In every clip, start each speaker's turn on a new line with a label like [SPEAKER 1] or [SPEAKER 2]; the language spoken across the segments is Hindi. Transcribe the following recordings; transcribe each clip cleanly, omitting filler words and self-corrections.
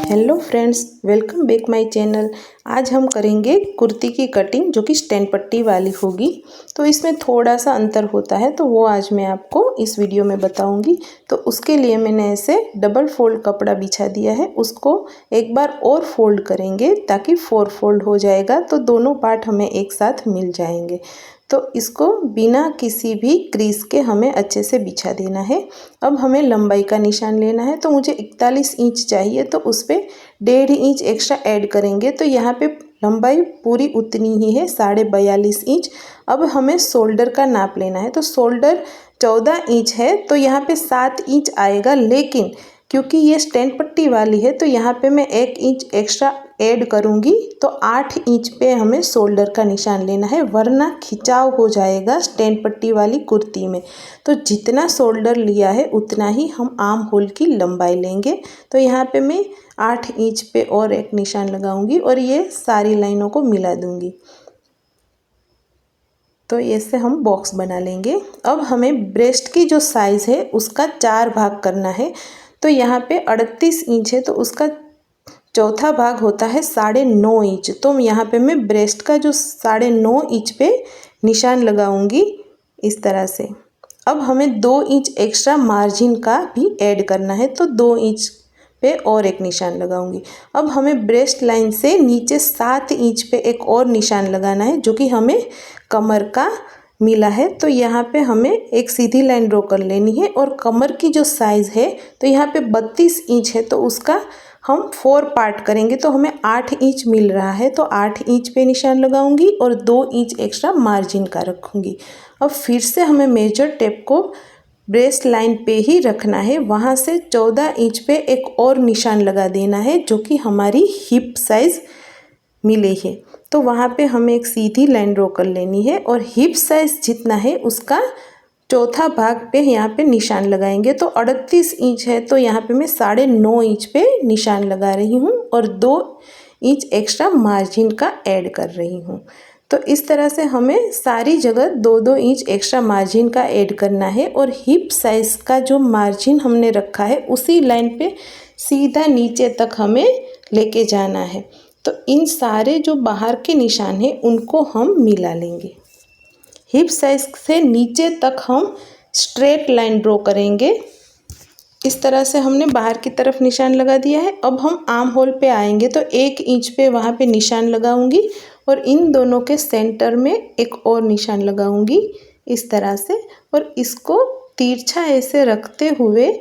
[SPEAKER 1] Hello friends, welcome back my channel. आज हम करेंगे कुर्ती की कटिंग जो कि स्टैंड पट्टी वाली होगी। तो इसमें थोड़ा सा अंतर होता है, तो वो आज मैं आपको इस वीडियो में बताऊंगी। तो उसके लिए मैंने ऐसे डबल फोल्ड कपड़ा बिछा दिया है, उसको एक बार और फोल्ड करेंगे ताकि 4 फोल्ड हो जाएगा, तो दोनों पार्ट हमें एक साथ मिल जाएंगे। तो इसको बिना किसी भी क्रीज के हमें अच्छे से बिछा देना है। अब हमें लंबाई का निशान लेना है, तो मुझे 41 इंच चाहिए, तो उस पर 1.5 इंच एक्स्ट्रा ऐड करेंगे। तो यहाँ पे लंबाई पूरी उतनी ही है, 42.5 इंच। अब हमें शोल्डर का नाप लेना है, तो शोल्डर 14 इंच है, तो यहाँ पे 7 इंच आएगा। लेकिन क्योंकि ये स्टैंड पट्टी वाली है, तो यहाँ पे मैं 1 इंच एक्स्ट्रा ऐड करूँगी, तो 8 इंच पे हमें शोल्डर का निशान लेना है, वरना खिंचाव हो जाएगा स्टैंड पट्टी वाली कुर्ती में। तो जितना शोल्डर लिया है उतना ही हम आर्म होल की लंबाई लेंगे। तो यहाँ पे मैं 8 इंच पे और एक निशान लगाऊंगी और ये सारी लाइनों को मिला दूंगी। तो ऐसे हम बॉक्स बना लेंगे। अब हमें ब्रेस्ट की जो साइज़ है उसका 4 भाग करना है। तो यहाँ पे 38 इंच है, तो उसका चौथा भाग होता है 9.5 इंच। तो यहाँ पे मैं ब्रेस्ट का जो 9.5 इंच पे निशान लगाऊंगी इस तरह से। अब हमें 2 इंच एक्स्ट्रा मार्जिन का भी ऐड करना है, तो 2 इंच पे और एक निशान लगाऊंगी। अब हमें ब्रेस्ट लाइन से नीचे 7 इंच पे एक और निशान लगाना है, जो कि हमें कमर का मिला है। तो यहाँ पे हमें एक सीधी लाइन ड्रॉ कर लेनी है। और कमर की जो साइज़ है, तो यहाँ पे 32 इंच है, तो उसका हम 4 पार्ट करेंगे, तो हमें 8 इंच मिल रहा है। तो 8 इंच पे निशान लगाऊंगी और 2 इंच एक्स्ट्रा मार्जिन का रखूंगी। अब फिर से हमें मेजर टेप को ब्रेस्ट लाइन पे ही रखना है, वहाँ से 14 इंच पे एक और निशान लगा देना है, जो कि हमारी हिप साइज़ मिले है। तो वहाँ पे हमें एक सीधी लाइन ड्रॉ कर लेनी है और हिप साइज़ जितना है उसका चौथा भाग पे यहाँ पे निशान लगाएंगे। तो 38 इंच है, तो यहाँ पे मैं 9.5 इंच पे निशान लगा रही हूँ और 2 इंच एक्स्ट्रा मार्जिन का ऐड कर रही हूँ। तो इस तरह से हमें सारी जगह 2-2 इंच एक्स्ट्रा मार्जिन का ऐड करना है। और हिप साइज़ का जो मार्जिन हमने रखा है उसी लाइन पे सीधा नीचे तक हमें लेके जाना है। तो इन सारे जो बाहर के निशान हैं उनको हम मिला लेंगे। हिप साइज से नीचे तक हम स्ट्रेट लाइन ड्रॉ करेंगे। इस तरह से हमने बाहर की तरफ निशान लगा दिया है। अब हम आर्म होल पे आएंगे, तो 1 इंच पे वहाँ पे निशान लगाऊंगी और इन दोनों के सेंटर में एक और निशान लगाऊंगी इस तरह से। और इसको तिरछा ऐसे रखते हुए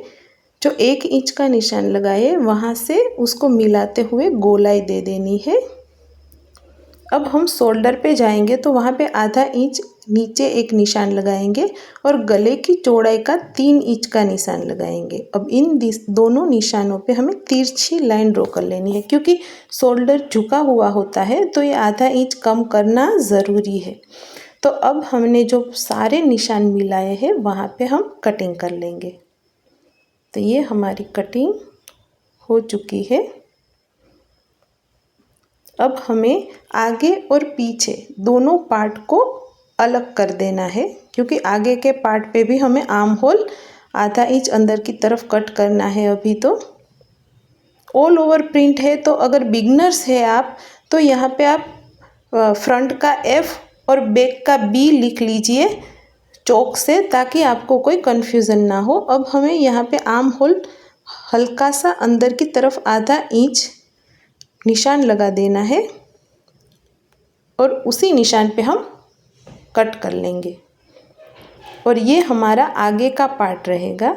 [SPEAKER 1] जो 1 इंच का निशान लगाए वहाँ से उसको मिलाते हुए गोलाई दे देनी है। अब हम शोल्डर पे जाएंगे, तो वहाँ पे आधा इंच नीचे एक निशान लगाएंगे और गले की चौड़ाई का 3 इंच का निशान लगाएंगे। अब इन दोनों निशानों पे हमें तिरछी लाइन ड्रॉ कर लेनी है, क्योंकि शोल्डर झुका हुआ होता है, तो ये आधा इंच कम करना ज़रूरी है। तो अब हमने जो सारे निशान मिलाए हैं वहाँ पे हम कटिंग कर लेंगे। तो ये हमारी कटिंग हो चुकी है। अब हमें आगे और पीछे दोनों पार्ट को अलग कर देना है, क्योंकि आगे के पार्ट पे भी हमें आर्म होल आधा इंच अंदर की तरफ कट करना है। अभी तो ऑल ओवर प्रिंट है, तो अगर बिगनर्स है आप, तो यहाँ पे आप फ्रंट का F और बैक का B लिख लीजिए चौक से, ताकि आपको कोई कन्फ्यूज़न ना हो। अब हमें यहाँ पे आर्म होल हल्का सा अंदर की तरफ आधा इंच निशान लगा देना है और उसी निशान पे हम कट कर लेंगे। और ये हमारा आगे का पार्ट रहेगा।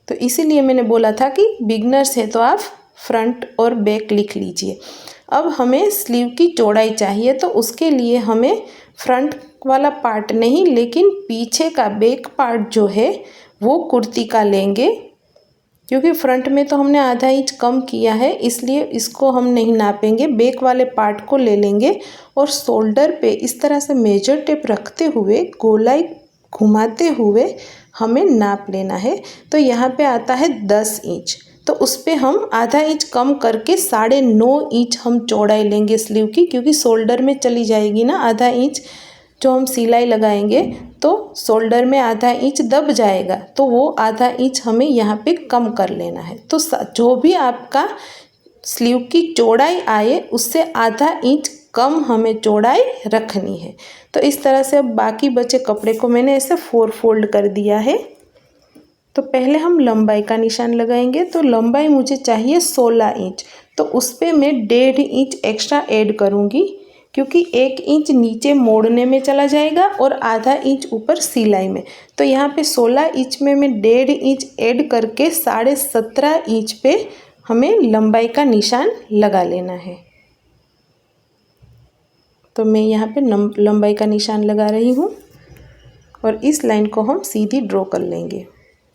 [SPEAKER 1] तो इसीलिए मैंने बोला था कि बिगनर्स है तो आप फ्रंट और बैक लिख लीजिए। अब हमें स्लीव की चौड़ाई चाहिए, तो उसके लिए हमें फ्रंट वाला पार्ट नहीं, लेकिन पीछे का बैक पार्ट जो है वो कुर्ती का लेंगे, क्योंकि फ्रंट में तो हमने आधा इंच कम किया है, इसलिए इसको हम नहीं नापेंगे। बैक वाले पार्ट को ले लेंगे और शोल्डर पे इस तरह से मेजर टेप रखते हुए गोलाई घुमाते हुए हमें नाप लेना है। तो यहाँ पे आता है 10 इंच, तो उस पर हम आधा इंच कम करके 9.5 इंच हम चौड़ाई लेंगे स्लीव की, क्योंकि शोल्डर में चली जाएगी ना आधा इंच। जो हम सिलाई लगाएंगे तो शोल्डर में आधा इंच दब जाएगा, तो वो आधा इंच हमें यहाँ पे कम कर लेना है। तो जो भी आपका स्लीव की चौड़ाई आए उससे आधा इंच कम हमें चौड़ाई रखनी है। तो इस तरह से अब बाकी बचे कपड़े को मैंने ऐसे 4 फोल्ड कर दिया है। तो पहले हम लंबाई का निशान लगाएंगे। तो लंबाई मुझे चाहिए 16 इंच, तो उस पर मैं 1.5 इंच एक्स्ट्रा ऐड करूँगी, क्योंकि 1 इंच नीचे मोड़ने में चला जाएगा और आधा इंच ऊपर सिलाई में। तो यहाँ पे 16 इंच में मैं 1.5 इंच ऐड करके 17.5 इंच पे हमें लंबाई का निशान लगा लेना है। तो मैं यहाँ पे लंबाई का निशान लगा रही हूँ और इस लाइन को हम सीधी ड्रॉ कर लेंगे।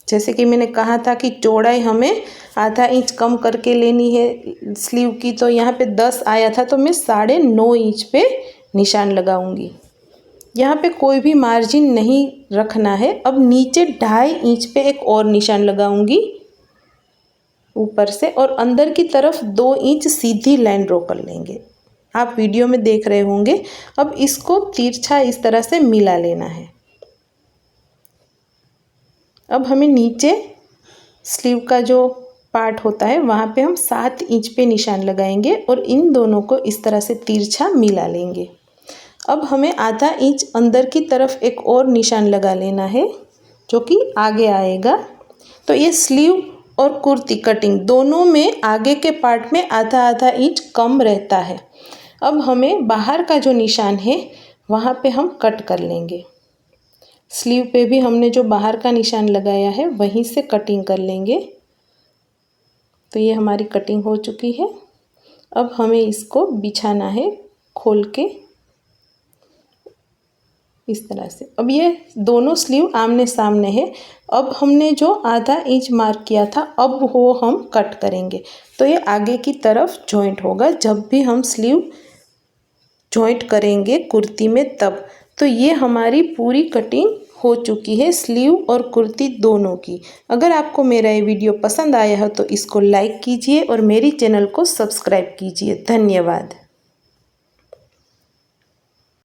[SPEAKER 1] जैसे कि मैंने कहा था कि चौड़ाई हमें आधा इंच कम करके लेनी है स्लीव की, तो यहाँ पे 10 आया था तो मैं 9.5 इंच पे निशान लगाऊंगी। यहाँ पे कोई भी मार्जिन नहीं रखना है। अब नीचे 2.5 इंच पे एक और निशान लगाऊंगी ऊपर से, और अंदर की तरफ 2 इंच सीधी लाइन ड्रॉ कर लेंगे। आप वीडियो में देख रहे होंगे। अब इसको तिरछा इस तरह से मिला लेना है। अब हमें नीचे स्लीव का जो पार्ट होता है वहाँ पे हम 7 इंच पे निशान लगाएंगे और इन दोनों को इस तरह से तिरछा मिला लेंगे। अब हमें आधा इंच अंदर की तरफ एक और निशान लगा लेना है जो कि आगे आएगा। तो ये स्लीव और कुर्ती कटिंग दोनों में आगे के पार्ट में आधा आधा इंच कम रहता है। अब हमें बाहर का जो निशान है वहाँ पे हम कट कर लेंगे। स्लीव पे भी हमने जो बाहर का निशान लगाया है वहीं से कटिंग कर लेंगे। तो ये हमारी कटिंग हो चुकी है। अब हमें इसको बिछाना है खोल के इस तरह से। अब ये दोनों स्लीव आमने सामने है। अब हमने जो आधा इंच मार्क किया था अब वो हम कट करेंगे। तो ये आगे की तरफ जॉइंट होगा जब भी हम स्लीव जॉइंट करेंगे कुर्ती में तब। तो ये हमारी पूरी कटिंग हो चुकी है स्लीव और कुर्ती दोनों की। अगर आपको मेरा ये वीडियो पसंद आया हो तो इसको लाइक कीजिए और मेरी चैनल को सब्सक्राइब कीजिए। धन्यवाद।